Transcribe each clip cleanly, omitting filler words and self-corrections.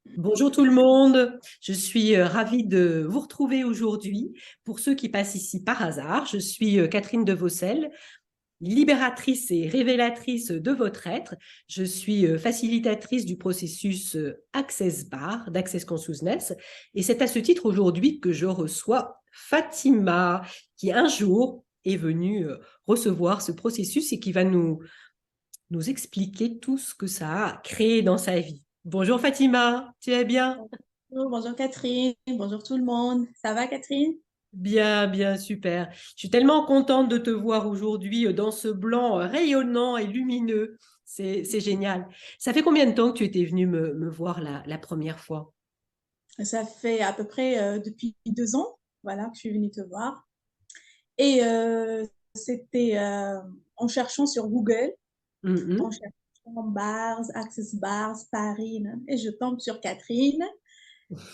Bonjour tout le monde, je suis ravie de vous retrouver aujourd'hui. Pour ceux qui passent ici par hasard, je suis Catherine de Vaucel, libératrice et révélatrice de votre être. Je suis facilitatrice du processus Access Bar, d'Access Consciousness. Et c'est à ce titre aujourd'hui que je reçois Fatima, qui un jour est venue recevoir ce processus et qui va nous expliquer tout ce que ça a créé dans sa vie. Bonjour Fatima, tu es bien? Bonjour, bonjour Catherine, bonjour tout le monde. Ça va Catherine? Bien, bien, super. Je suis tellement contente de te voir aujourd'hui dans ce blanc rayonnant et lumineux. C'est génial. Ça fait combien de temps que tu étais venue me voir la première fois? Ça fait à peu près depuis 2 ans, voilà, que je suis venue te voir. Et c'était en cherchant sur Google, en Mhm. cherchant bars, Access Bars, Paris, et je tombe sur Catherine.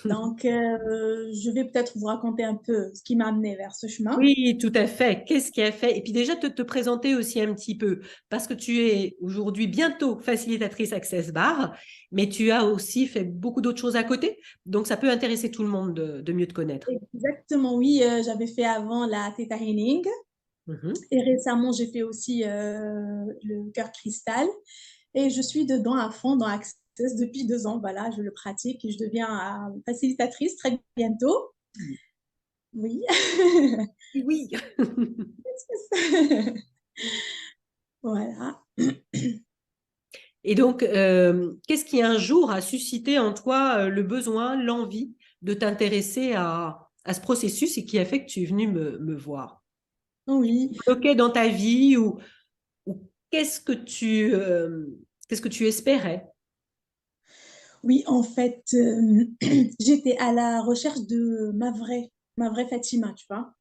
Donc, je vais peut-être vous raconter un peu ce qui m'a amené vers ce chemin. Oui, tout à fait. Qu'est-ce qui a fait? Et puis déjà, te présenter aussi un petit peu, parce que tu es aujourd'hui bientôt facilitatrice Access Bar, mais tu as aussi fait beaucoup d'autres choses à côté. Donc, ça peut intéresser tout le monde de mieux te connaître. Exactement, oui, j'avais fait avant la Theta Healing Mhm. et récemment j'ai fait aussi le cœur cristal. Et je suis dedans à fond dans Access depuis 2 ans. Voilà, je le pratique et je deviens facilitatrice très bientôt. Oui. Oui. Voilà. Et donc, qu'est-ce qui un jour a suscité en toi le besoin, l'envie de t'intéresser à ce processus et qui a fait que tu es venu me voir? Oui. Bloqué dans ta vie ou qu'est-ce que tu espérais? Oui, en fait, j'étais à la recherche de ma vraie Fatima, tu vois.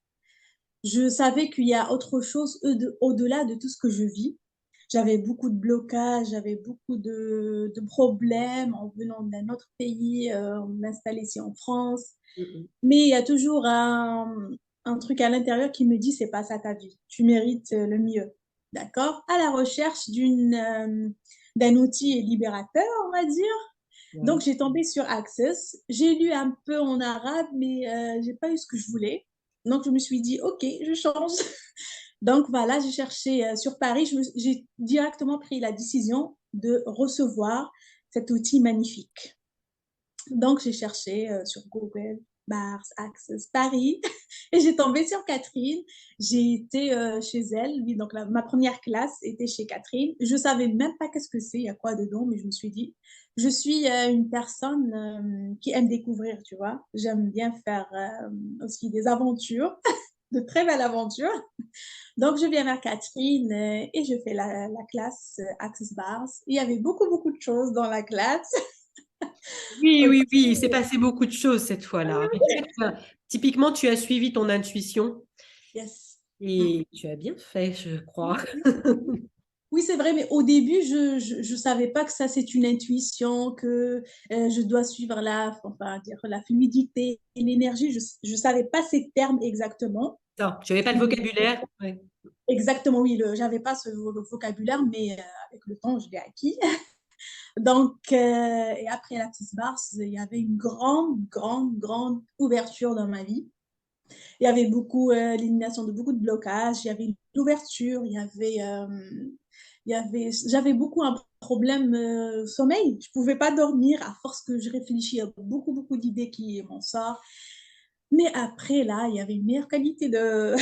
Je savais qu'il y a autre chose au-delà de tout ce que je vis. J'avais beaucoup de blocages, j'avais beaucoup de problèmes en venant d'un autre pays, en m'installer ici en France. Mhm. Mais il y a toujours un truc à l'intérieur qui me dit, c'est pas ça ta vie. Tu mérites le mieux. D'accord? À la recherche d'un outil libérateur, on va dire. Donc, Ouais. j'ai tombé sur Access. J'ai lu un peu en arabe, mais j'ai pas eu ce que je voulais. Donc, je me suis dit, OK, je change. Donc, voilà, j'ai cherché sur Paris. J'ai directement pris la décision de recevoir cet outil magnifique. Donc, j'ai cherché sur Google, Bars, Access, Paris, et j'ai tombé sur Catherine. J'ai été chez elle. Oui, donc ma première classe était chez Catherine. Je savais même pas qu'est-ce que c'est, il y a quoi dedans, mais je me suis dit, je suis une personne qui aime découvrir, tu vois. J'aime bien faire aussi des aventures, de très belles aventures. Donc, je viens vers Catherine et je fais la classe Access Bars. Il y avait beaucoup, beaucoup de choses dans la classe. Oui, Ok. oui, oui, il s'est passé beaucoup de choses cette fois-là. Mais tu sais typiquement, tu as suivi ton intuition Yes. Mm. et tu as bien fait, je crois. Oui, c'est vrai, mais au début, je savais pas que ça, c'est une intuition, que je dois suivre enfin, dire, la fluidité et l'énergie. Je savais pas ces termes exactement. Non, tu n'avais pas le vocabulaire. Ouais. Exactement, oui, j'avais pas ce vocabulaire, mais avec le temps, je l'ai acquis. Donc, et après la petite Mars, il y avait une grande, grande, grande ouverture dans ma vie. Il y avait beaucoup l'élimination de beaucoup de blocages, il y avait l'ouverture, j'avais beaucoup un problème sommeil. Je pouvais pas dormir à force que je réfléchis à beaucoup, beaucoup d'idées qui m'en sortent. Mais après, là, il y avait une meilleure qualité de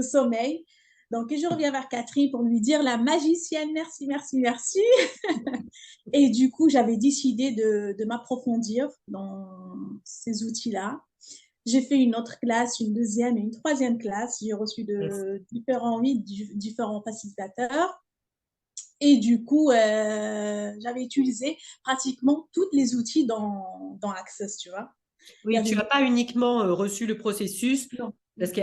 sommeil. Donc, je reviens vers Catherine pour lui dire, la magicienne, merci, merci, merci. Et du coup, j'avais décidé de m'approfondir dans ces outils-là. J'ai fait une autre classe, une deuxième et une troisième classe. J'ai reçu Yes. oui, différents facilitateurs. Et du coup, j'avais utilisé pratiquement tous les outils dans Access, tu vois. Il y Oui, tu avait n'as pas uniquement reçu le processus, non. parce que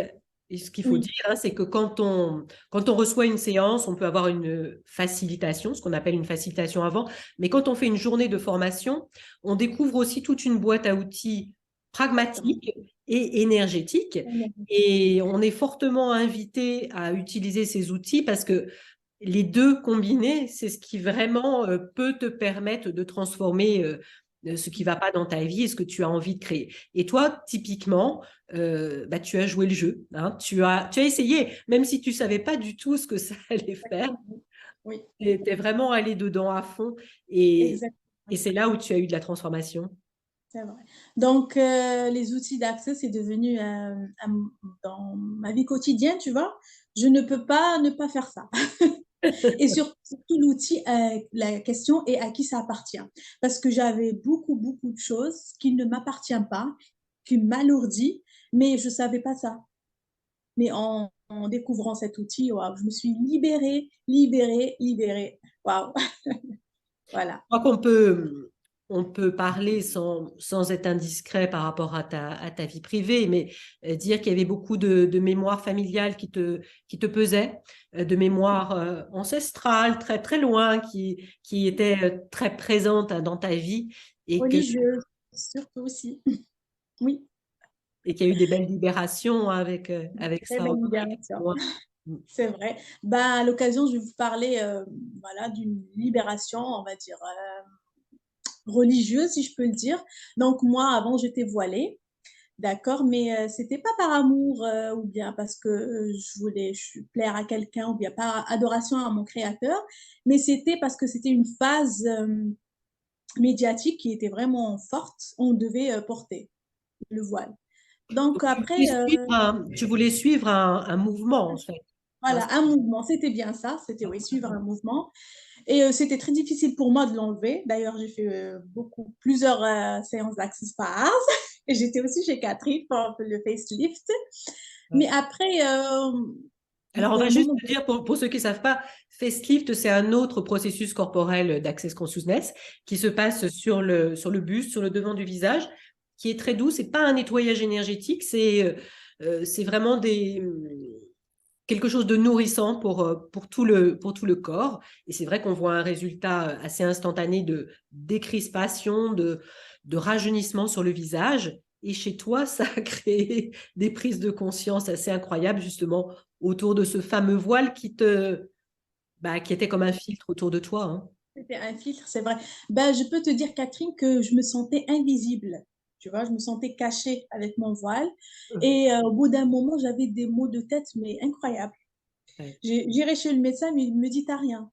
et ce qu'il faut Oui, dire, hein, c'est que quand on reçoit une séance, on peut avoir une facilitation, ce qu'on appelle une facilitation avant, mais quand on fait une journée de formation, on découvre aussi toute une boîte à outils exactement. pragmatiques et énergétiques, et on est fortement invité à utiliser ces outils parce que les deux combinés, c'est ce qui vraiment peut te permettre de transformer ce qui ne va pas dans ta vie et ce que tu as envie de créer. Et toi, typiquement, tu as joué le jeu, hein, tu as essayé, même si tu ne savais pas du tout ce que ça allait faire, Exactement. Oui, tu étais vraiment allé dedans à fond et, exactement. et c'est là où tu as eu de la transformation. C'est vrai. Donc, les outils d'accès, c'est devenu dans ma vie quotidienne, tu vois. Je ne peux pas ne pas faire ça. Et surtout l'outil, la question est à qui ça appartient. Parce que j'avais beaucoup, beaucoup de choses qui ne m'appartiennent pas, qui m'alourdit, mais je ne savais pas ça. Mais en découvrant cet outil, waouh, je me suis libérée, libérée, libérée. Waouh, voilà. Je crois on peut parler sans être indiscret par rapport à ta vie privée, mais dire qu'il y avait beaucoup de mémoire familiale qui te pesait, de mémoire ancestrale, très, très loin, qui était très présente hein, dans ta vie Religieuse, surtout aussi. Oui, et qu'il y a eu des belles libérations avec très ça. belle libération. Ouais. C'est vrai. Ben, à l'occasion, je vais vous parler voilà, d'une libération, on va dire, religieuse, si je peux le dire. Donc, moi, avant, j'étais voilée, d'accord, mais c'était pas par amour ou bien parce que je voulais plaire à quelqu'un ou bien par adoration à mon créateur, mais c'était parce que c'était une phase médiatique qui était vraiment forte. On devait porter le voile. Donc, Donc, après, tu voulais suivre un mouvement, en fait. Hein. voilà, un mouvement, c'était bien ça, c'était oui, suivre un mouvement. Et c'était très difficile pour moi de l'enlever. D'ailleurs, j'ai fait plusieurs séances d'Access Bars. Et j'étais aussi chez Catherine pour le facelift. Mais après, Alors, on d'un va juste moment, te dire, pour ceux qui ne savent pas, facelift, c'est un autre processus corporel d'Access Consciousness qui se passe sur le buste, sur le devant du visage, qui est très doux. Ce n'est pas un nettoyage énergétique, c'est vraiment quelque chose de nourrissant pour tout le corps. Et c'est vrai qu'on voit un résultat assez instantané de décrispation, de rajeunissement sur le visage. Et chez toi, ça a créé des prises de conscience assez incroyables, justement, autour de ce fameux voile qui était comme un filtre autour de toi. Hein. c'était un filtre, c'est vrai. Ben, je peux te dire, Catherine, que je me sentais invisible. Tu vois, je me sentais cachée avec mon voile. Et au bout d'un moment, j'avais des maux de tête, mais incroyables. Ouais. J'irai chez le médecin, mais il me dit, t'as rien.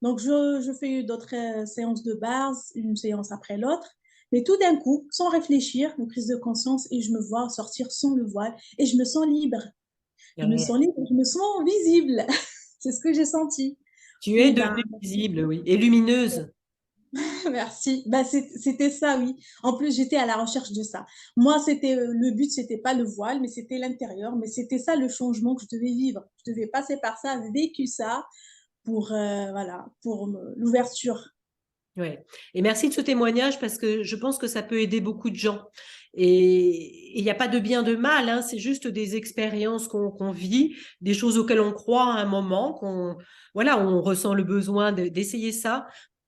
Donc, je fais d'autres séances de base, une séance après l'autre. Mais tout d'un coup, sans réfléchir, une prise de conscience et je me vois sortir sans le voile et je me sens libre. Je me Ouais. sens libre, je me sens visible. C'est ce que j'ai senti. Tu es Puis, ben, devenue visible, oui, et lumineuse. merci. Ben, c'était ça, oui. En plus, j'étais à la recherche de ça. Moi, c'était le but, c'était pas le voile, mais c'était l'intérieur. Mais c'était ça le changement que je devais vivre. Je devais passer par ça, vécu ça pour, voilà, pour l'ouverture. Ouais. Et merci de ce témoignage parce que je pense que ça peut aider beaucoup de gens. Et il n'y a pas de bien de mal, hein, c'est juste des expériences qu'on vit, des choses auxquelles on croit à un moment, voilà, on ressent le besoin d'essayer ça.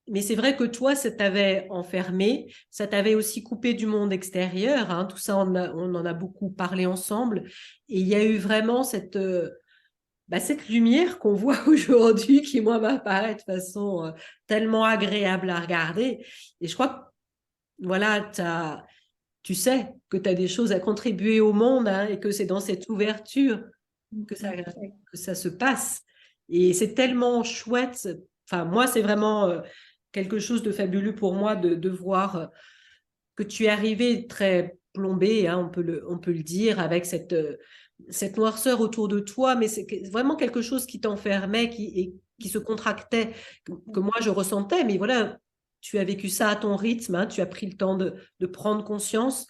Mais c'est vrai que toi, ça t'avait enfermé, ça t'avait aussi coupé du monde extérieur, hein, tout ça, on en a beaucoup parlé ensemble. Et il y a eu vraiment cette lumière qu'on voit aujourd'hui qui, moi, m'apparaît de façon tellement agréable à regarder. Et je crois que, voilà, tu sais que tu as des choses à contribuer au monde hein, et que c'est dans cette ouverture que que ça se passe. Et c'est tellement chouette. Enfin, moi, c'est vraiment quelque chose de fabuleux pour moi de voir que tu es arrivé très plombé, hein, on peut le dire, avec cette noirceur autour de toi, mais c'est vraiment quelque chose qui t'enfermait, qui se contractait, que moi je ressentais, mais voilà, tu as vécu ça à ton rythme, hein, tu as pris le temps de prendre conscience.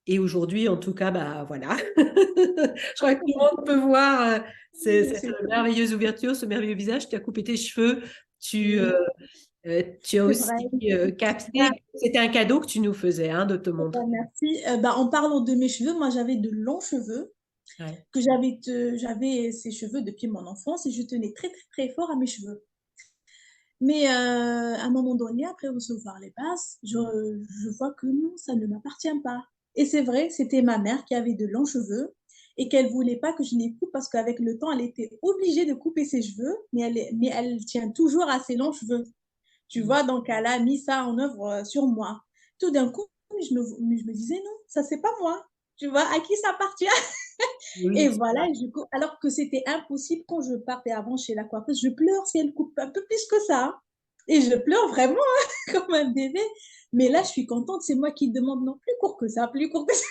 Et aujourd'hui, en tout cas, bah voilà. Je crois que tout le monde peut voir cette merveilleuse ouverture, ce merveilleux visage. Tu as coupé tes cheveux, tu, euh, tu as C'est vrai. aussi capté. Ben, C'était un cadeau que tu nous faisais hein, de te montrer. merci. Ben, en parlant de mes cheveux, moi j'avais de longs cheveux, Ouais. que j'avais ces cheveux depuis mon enfance et je tenais très très très fort à mes cheveux. Mais à un moment donné, après recevoir les bases, je vois que non, ça ne m'appartient pas. Et c'est vrai, c'était ma mère qui avait de longs cheveux et qu'elle voulait pas que je les coupe parce qu'avec le temps, elle était obligée de couper ses cheveux, mais elle tient toujours à ses longs cheveux. Tu vois, donc elle a mis ça en œuvre sur moi. tout d'un coup, je me disais, non, ça, c'est pas moi. Tu vois, à qui ça appartient? Et Oui, voilà, alors que c'était impossible quand je partais avant chez la coiffeuse, je pleure si elle coupe un peu plus que ça. Et je pleure vraiment comme un bébé. Mais là, je suis contente, c'est moi qui demande non plus court que ça, plus court que ça.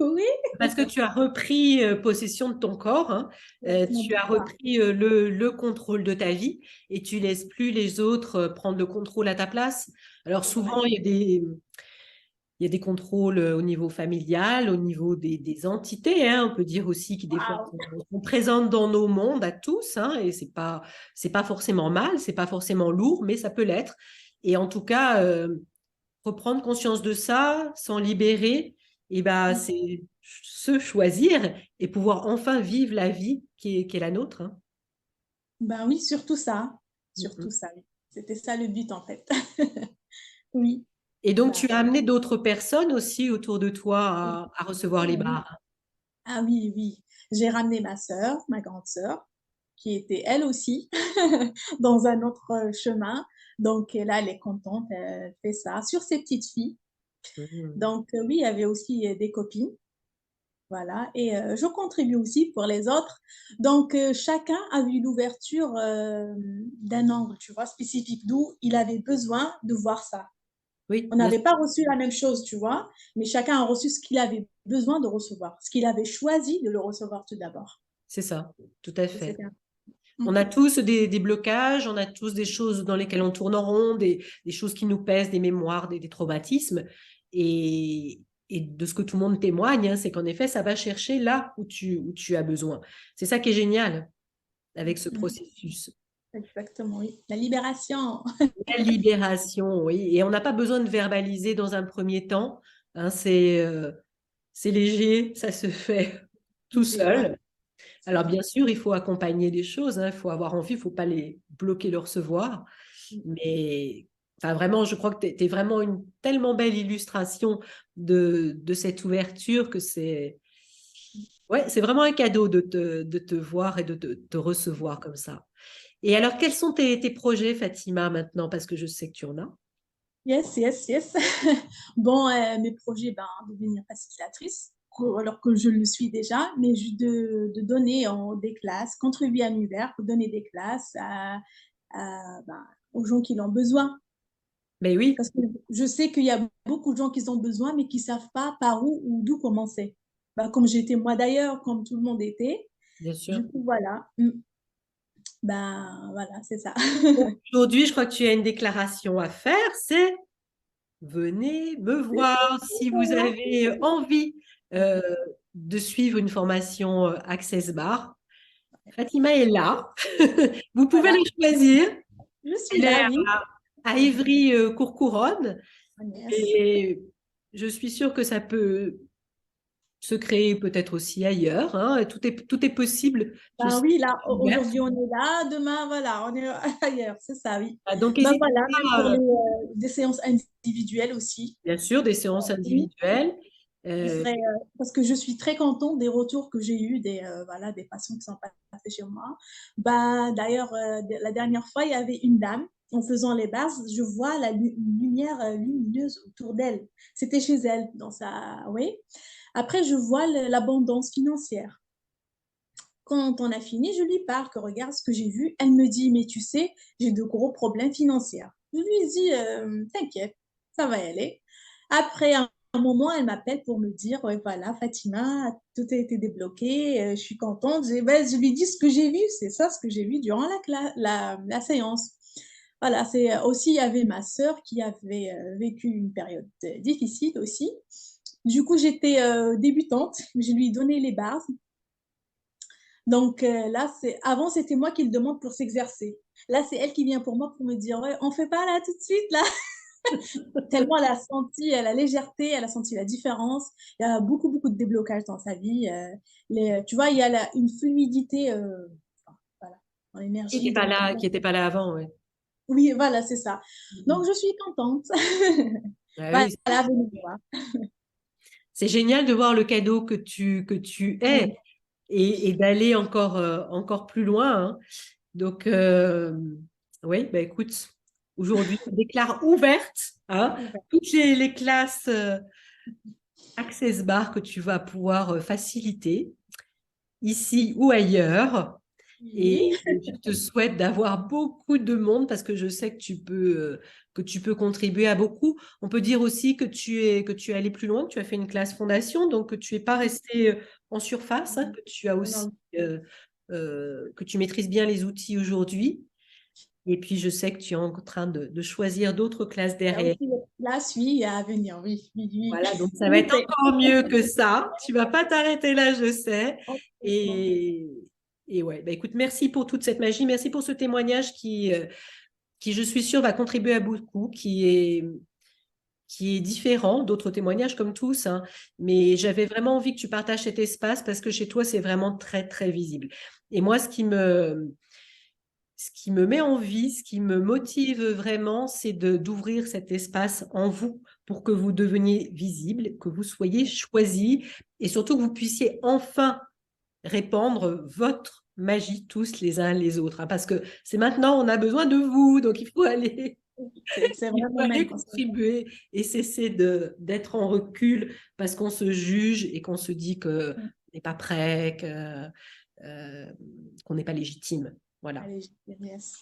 Oui, parce que tu as repris possession de ton corps, hein. mon Tu as pouvoir. repris le contrôle de ta vie et tu laisses plus les autres prendre le contrôle à ta place. Alors souvent, Ouais. il y a des contrôles au niveau familial, au niveau des entités, hein. On peut dire aussi qui des fois Waouh. sont présentes dans nos mondes à tous, hein, et c'est pas forcément mal, c'est pas forcément lourd, mais ça peut l'être. Et en tout cas, reprendre conscience de ça, s'en libérer, et ben c'est se choisir et pouvoir enfin vivre la vie qui est la nôtre, hein. Ben oui, surtout ça. Mhm. Surtout ça, oui. C'était ça le but, en fait. Oui. Et donc, Bah, tu as amené d'autres personnes aussi autour de toi oui. à recevoir les Oui. barres. Ah oui, oui. J'ai ramené ma sœur, ma grande sœur, qui était elle aussi dans un autre chemin. Donc là, elle est contente, elle fait ça sur ses petites filles. Mhm. Donc oui, il y avait aussi des copines. Voilà, et je contribue aussi pour les autres. Donc, chacun a eu l'ouverture d'un angle, tu vois, spécifique, d'où il avait besoin de voir ça. Oui, On bien n'avait sûr, pas reçu la même chose, tu vois, mais chacun a reçu ce qu'il avait besoin de recevoir, ce qu'il avait choisi de le recevoir tout d'abord. c'est ça, tout à Et fait. c'était On a Mhm. tous des blocages, on a tous des choses dans lesquelles on tourne en rond, des choses qui nous pèsent, des mémoires, des traumatismes. Et, et de ce que tout le monde témoigne, hein, c'est qu'en effet, ça va chercher là où tu as besoin. C'est ça qui est génial avec ce Mhm. processus. Exactement, oui. La libération. La libération, oui. Et on n'a pas besoin de verbaliser dans un premier temps, hein, c'est léger, ça se fait tout Voilà, seul. c'est Alors, ça. bien sûr, il faut accompagner les choses, hein, il faut avoir envie, il ne faut pas les bloquer le recevoir. Mais enfin, vraiment, je crois que tu es, vraiment une tellement belle illustration de cette ouverture que ouais, c'est vraiment un cadeau de te voir et de te recevoir comme ça. Et alors, quels sont tes projets, Fatima, maintenant? Parce que je sais que tu en as. Yes, yes, yes. Bon, mes projets, ben, devenir facilitatrice, alors que je le suis déjà, mais de donner des classes, contribuer à l'univers, donner des classes ben, aux gens qui en ont besoin. Mais oui, Parce que je sais qu'il y a beaucoup de gens qui en ont besoin, mais qui ne savent pas par où ou d'où commencer. Ben, comme j'étais moi d'ailleurs, comme tout le monde était. bien sûr. Du coup, voilà. Ben, voilà, c'est ça. Aujourd'hui, je crois que tu as une déclaration à faire, c'est venez me voir si vous avez envie euh, de suivre une formation Access Bar. Fatima est là. Vous pouvez Voilà, la choisir. je suis Elle est là, oui. à Ivry-Courcouronne Yes. et je suis sûre que ça peut se créer peut-être aussi ailleurs, hein. Tout est possible. Je Ben sais oui, que là, c'est ouvert. aujourd'hui, on est là, demain, voilà, on est ailleurs, c'est ça, oui. Donc, Ben n'hésitez voilà, même pas, pour des séances individuelles aussi. bien sûr, des séances Oui, individuelles. je Euh, serais, parce que je suis très contente des retours que j'ai eus voilà, des patients qui sont passés chez moi. Ben, d'ailleurs, la dernière fois, il y avait une dame, en faisant les bases, je vois une lumière lumineuse autour d'elle. C'était chez elle, dans sa... Oui. Après, je vois l'abondance financière. Quand on a fini, je lui parle, que regarde ce que j'ai vu. Elle me dit, mais tu sais, j'ai de gros problèmes financiers. Je lui dis, t'inquiète, ça va y aller. Après un moment, elle m'appelle pour me dire, ouais, voilà, Fatima, tout a été débloqué, je suis contente. Ben, je lui dis ce que j'ai vu, c'est ça ce que j'ai vu durant la séance. Voilà, c'est aussi, il y avait ma sœur qui avait vécu une période difficile aussi. Du coup, j'étais débutante, je lui ai donné les bases. Donc là, avant, c'était moi qui le demande pour s'exercer. Là, c'est elle qui vient pour moi pour me dire, ouais, on fait pas là tout de suite, là. Tellement elle a senti la légèreté, elle a senti la différence. Il y a beaucoup, beaucoup de déblocage dans sa vie. Tu vois, il y a une fluidité voilà, dans l'énergie. Donc, qui était pas là avant, ouais. oui, voilà, c'est ça. Donc, je suis contente. Ah Voilà, oui, venez me voir. c'est génial de voir le cadeau que tu es et d'aller encore, encore plus loin, hein. Donc, oui, bah, écoute. aujourd'hui, je déclare ouverte, hein, toutes les classes Access Bar que tu vas pouvoir faciliter ici ou ailleurs. Oui. Et je te souhaite d'avoir beaucoup de monde parce que je sais que tu peux contribuer à beaucoup. On peut dire aussi que tu es allé plus loin, que tu as fait une classe fondation, donc que tu n'es pas resté en surface, hein, que tu as aussi, Non. que tu maîtrises bien les outils aujourd'hui. Et puis, je sais que tu es en train de choisir d'autres classes Il y a derrière. aussi la suite à venir, oui, oui, oui. Voilà, donc ça va Je être sais. encore mieux que ça. Tu vas pas t'arrêter là, je sais. Et, et ouais, bah écoute, merci pour toute cette magie, merci pour ce témoignage qui, je suis sûre, va contribuer à beaucoup, qui est différent d'autres témoignages comme tous, hein. Mais j'avais vraiment envie que tu partages cet espace parce que chez toi, c'est vraiment très, très visible. Et moi, ce qui me met en vie, ce qui me motive vraiment, c'est d'ouvrir cet espace en vous pour que vous deveniez visible, que vous soyez choisi et surtout que vous puissiez enfin répandre votre magie tous les uns les autres, hein, parce que c'est maintenant, on a besoin de vous, donc C'est il faut vraiment aller maintenant. contribuer et cesser d'être en recul parce qu'on se juge et qu'on se dit qu'on n'est pas prêt, euh, qu'on n'est pas légitime. Voilà. Allez, yes.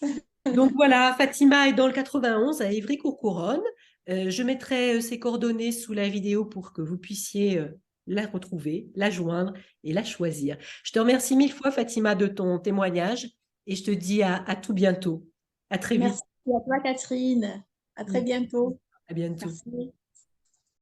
Donc voilà, Fatima est dans le 91 à Évry-Courcouronne. Je mettrai ses coordonnées sous la vidéo pour que vous puissiez la retrouver, la joindre et la choisir. Je te remercie mille fois, Fatima, de ton témoignage et je te dis à tout bientôt. À très vite. Merci à toi, Catherine. À très bientôt. À bientôt. Merci.